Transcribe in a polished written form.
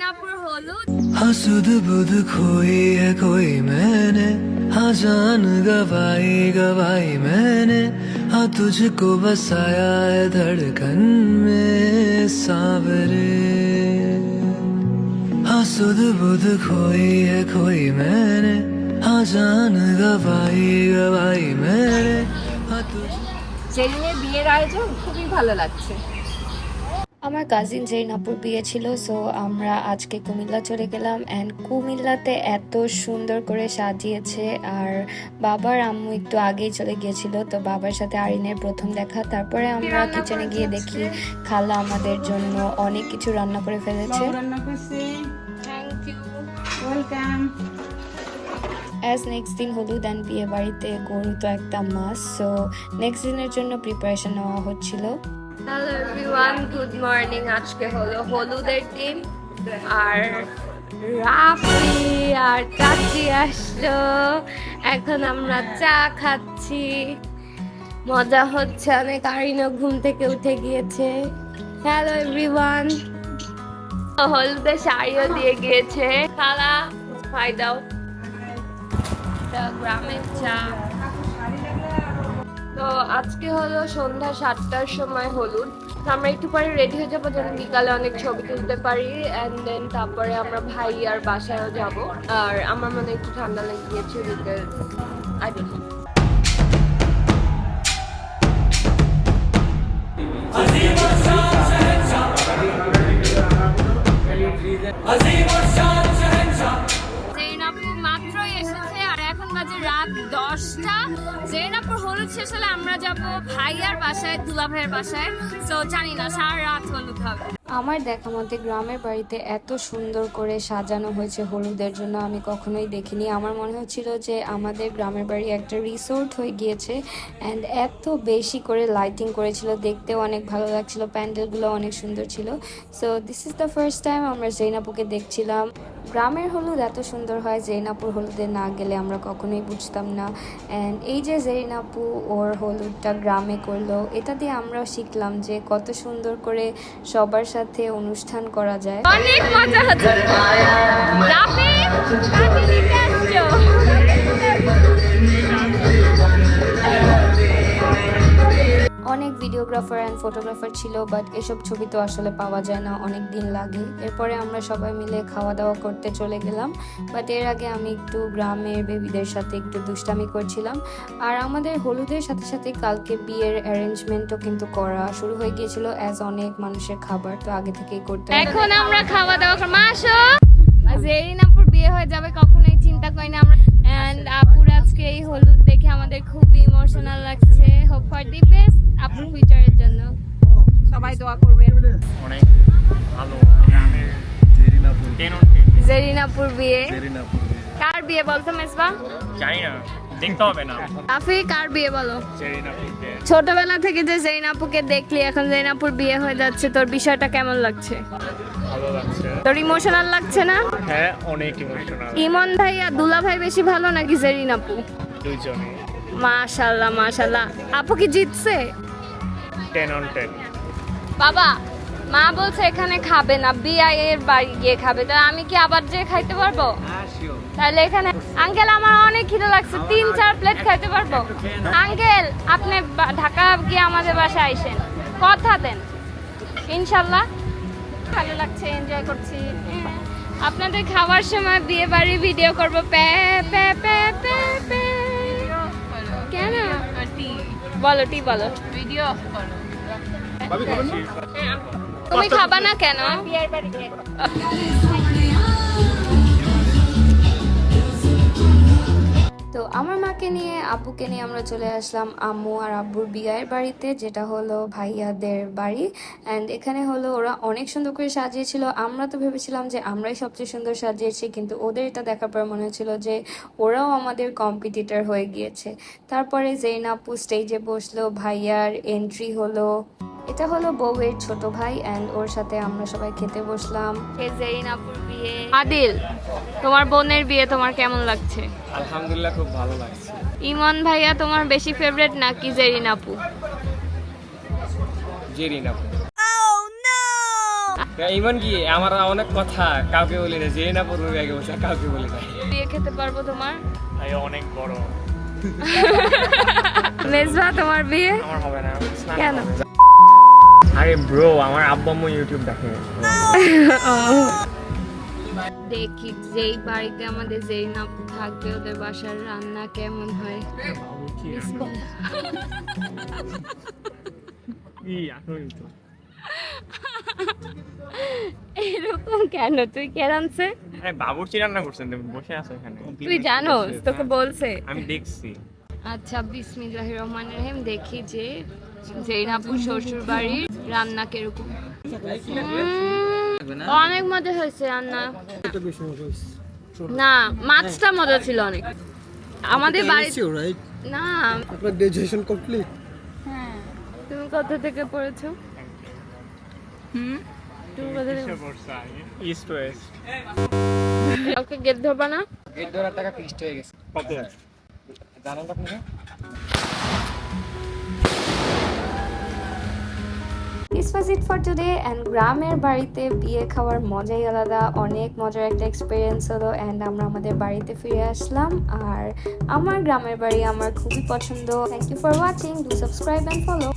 জেরিনাপুর হলুদ। हाँ सुध बुध खोई है कोई मैंने, हाँ जान गवाई गवाई मैंने, हाँ तुझको बसाया है धड़कन में सांवरे। हाँ सुध बुध खोई है कोई मैंने, हाँ जान गवाई गवाई मैंने, हाँ तुझ। জেরিনের বিয়ের আয়োজন খুবই ভালো লাগছে। আমার কাজিন জেরিনাপুর বিয়ে ছিল, সো আমরা আজকে কুমিল্লা চলে গেলাম। অ্যান্ড কুমিল্লাতে এত সুন্দর করে সাজিয়েছে, আর বাবার আম্মু একটু আগেই চলে গিয়েছিল, তো বাবার সাথে আরিনের প্রথম দেখা। তারপরে আমরা কিচেনে গিয়ে দেখি খালা আমাদের জন্য অনেক কিছু রান্না করে ফেলেছে। Thank you, welcome. As next দিন হলুদ অ্যান্ড বিয়ে বাড়িতে গরু তো একটা মাস, সো নেক্সট দিনের জন্য প্রিপারেশন নেওয়া হচ্ছিল। Hello everyone, good morning. আজকে হলো হলুদের দিন, আর রাফি আর চাচি আসলো। এখন আমরা চা খাচ্ছি, মজা হচ্ছে অনেক। আরিনও ঘুম থেকে উঠে গিয়েছে। হ্যালো এভরিওয়ান, হলুদের শাড়িও দিয়ে গিয়েছে খালা। খাই দাও, গ্রামের চা। তো আজকে হলো সন্ধ্যা 7টার সময় হলুদ। আমরা একটু পরে রেডি হয়ে যাবো যেন বিকালে অনেক ছবি তুলতে পারি। অ্যান্ড দেন তারপরে আমরা ভাই আর বাসায়ও যাব। আর আমার মনে একটু ঠান্ডা লেগে গিয়েছে বিকজ আই ডোন্ট নো। জেরিনাপুর মাত্রই এসেছে, আর এখন বাজে রাত 10টা। জেরিনাপুর হলুদ শেষ হলে আমরা যাব ভাইয়ার বাসায়, দুলা ভাইয়ের বাসায়। তো জানি না, সারা রাত হলুদ হবে। আমার দেখা মতে গ্রামের বাড়িতে এত সুন্দর করে সাজানো হয়েছে হলুদের জন্য আমি কখনোই দেখিনি। আমার মনে হচ্ছিল যে আমাদের গ্রামের বাড়ি একটা রিসোর্ট হয়ে গিয়েছে। অ্যান্ড এত বেশি করে লাইটিং করেছিল, দেখতেও অনেক ভালো লাগছিল, প্যান্ডেলগুলো অনেক সুন্দর ছিল। So this is the first time আমরা জেরিনাপুকে দেখছিলাম। গ্রামের হলুদ এত সুন্দর হয়, জেরিনাপুর হলুদে না গেলে আমরা কখনোই বুঝতাম না। অ্যান্ড এই যে জেরিনাপু ওর হলুদটা গ্রামে করলো, এটা দিয়ে আমরাও শিখলাম যে কত সুন্দর করে সবার সাথে অনুষ্ঠান করা যায়। অনেক মজা হচ্ছে। রাফি, কাকে নিতে আসছো? অনেক ভিডিওগ্রাফার অ্যান্ড ফটোগ্রাফার ছিল, বাট এসব ছবি তো আসলে পাওয়া যায় না, অনেক দিন লাগে। এরপরে আমরা সবাই মিলে খাওয়া দাওয়া করতে চলে গেলাম। বাট এর আগে আমি একটু গ্রামের বেবিদের সাথে একটু দুষ্টামি করছিলাম। আর আমাদের হলুদের সাথে সাথে কালকে বিয়ের অ্যারেঞ্জমেন্টও কিন্তু করা শুরু হয়ে গিয়েছিল। অ্যাজ অনেক মানুষের খাবার তো আগে থেকেই করতে হবে। এখন আমরা খাওয়া দাওয়া করব। মাসো জেরিনাপুর বিয়ে হয়ে যাবে কখনোই চিন্তা করি না আমরা। এন্ড আপুর আজকে এই হলুদ দেখে আমাদের খুব ইমোশনাল লাগছে। হোপ ফর দি বেস্ট আপুর ফিউচারের জন্য, সবাই দোয়া করবেন। অনেক ভালো গ্রামের জেরিনাপুর বিয়ে। কার বিয়ে বলতো মেসবা? জানি না, দেখতে হবে না। রাফি, কার বিয়ে বলো? জেরিনাপুর বিয়ে। ছোটবেলা থেকে যে জেরিনাপুকে দেখলি, এখন জেরিনাপুর বিয়ে হয়ে যাচ্ছে, তোর বিষয়টা কেমন লাগছে? ভালো লাগছে। তোর ইমোশনাল লাগছে না? হ্যাঁ, অনেক ইমোশনাল। ইমন ভাই আর দুলা ভাই বেশি ভালো নাকি জেরিনাপু? দুইজনই। মাশাআল্লাহ মাশাআল্লাহ। আপু কি জিতছে? 10 on 10। বাবা, মা বলছে এখানে খাবে না, বিয়ের বাড়ি গিয়ে খাবে। তা আমি কি আবার যে খাইতে পারবো? তাহলে এখানে আঙ্কেল আমার অনেক খিদে লাগছে, 3-4 প্লেট খাইতে পারবো? আঙ্কেল, আপনি ঢাকা গিয়ে আমাদের বাসায় আইসেন, কথা দেন। ইনশাল্লাহ। ভালো লাগছে, এনজয় করছি। আপনাদের খাওয়ার সময় বিয়ে বাড়ি ভিডিও করবো। Pay pay pay pay pay. কেন বলো? টি বলো। ভিডিও করো। তুমি খাবা না কেন? তো আমার মাকে নিয়ে আব্বুকে নিয়ে আমরা চলে আসলাম আম্মু আর আব্বুর বিয়ের বাড়িতে, যেটা হলো ভাইয়াদের বাড়ি। অ্যান্ড এখানে হলো ওরা অনেক সুন্দর করে সাজিয়েছিল। আমরা তো ভেবেছিলাম যে আমরাই সবচেয়ে সুন্দর সাজিয়েছি, কিন্তু ওদের এটা দেখার পর মনে হচ্ছিল যে ওরাও আমাদের কম্পিটিটর হয়ে গিয়েছে। তারপরে জেরিনাপু স্টেজে বসলো, ভাইয়ার এন্ট্রি হলো। এটা হলো বউয়ের ছোট ভাই, অ্যান্ড ওর সাথে আমরা সবাই খেতে বসলাম। জেরিনাপুর বিয়ে। আদিল, তোমার বোনের বিয়ে তোমার কেমন লাগছে? আলহামদুলিল্লাহ, খুব ভালো লাগছে। ইমন ভাইয়া তোমার বেশি ফেভারিট নাকি জেরিনাপু? জেরিনাপুর। ইমন কি আমার অনেক কথা কাউকে বলি না, যে না পড়বে আগে বসে কাউকে বলি না। বিয়ে খেতে পারবো তোমার? ভাই অনেক বড়। মেজবা তোমার বিয়ে আমার হবে না। কেন? আরে ব্রো, আমার আব্বু আম্মু ইউটিউব দেখে। দেখি যেই বাড়িতে আমাদের যেই না থাকবে ওদের বাসার রান্না কেমন হয়। কি আসলেই তো। এরকম কেন? তুই কে রানছে? আরে বাবুর্চি রান্না করছেন, তুমি বসে আছো এখানে। তুই জানোস? তোকে বলছে? আমি দেখছি। আচ্ছা, বিসমিল্লাহির রহমানির রহিম। দেখি যে জেনাপুর শ্বশুর বাড়ির রান্না কিরকম। অনেক মজা হয়েছে রান্না। না, মাছটা মজা ছিল অনেক। আমাদের বাড়ি না। আপনার গ্রাজুয়েশন কমপ্লিট? তুমি কোথা থেকে পড়েছো? তুমি কোথা থেকে? East West. কাউকে গেট ধরবা না? গেট ধরার টাকা ফিক্সড হয়ে গেছে। কত? জানেন আপনি না? This was it for today. And গ্রামের বাড়িতে বিয়ে খাওয়ার মজাই আলাদা, অনেক মজার একটা এক্সপিরিয়েন্স হলো। অ্যান্ড আমরা আমাদের বাড়িতে ফিরে আসলাম, আর আমার গ্রামের বাড়ি আমার খুবই পছন্দ। Thank you for watching, do subscribe and follow.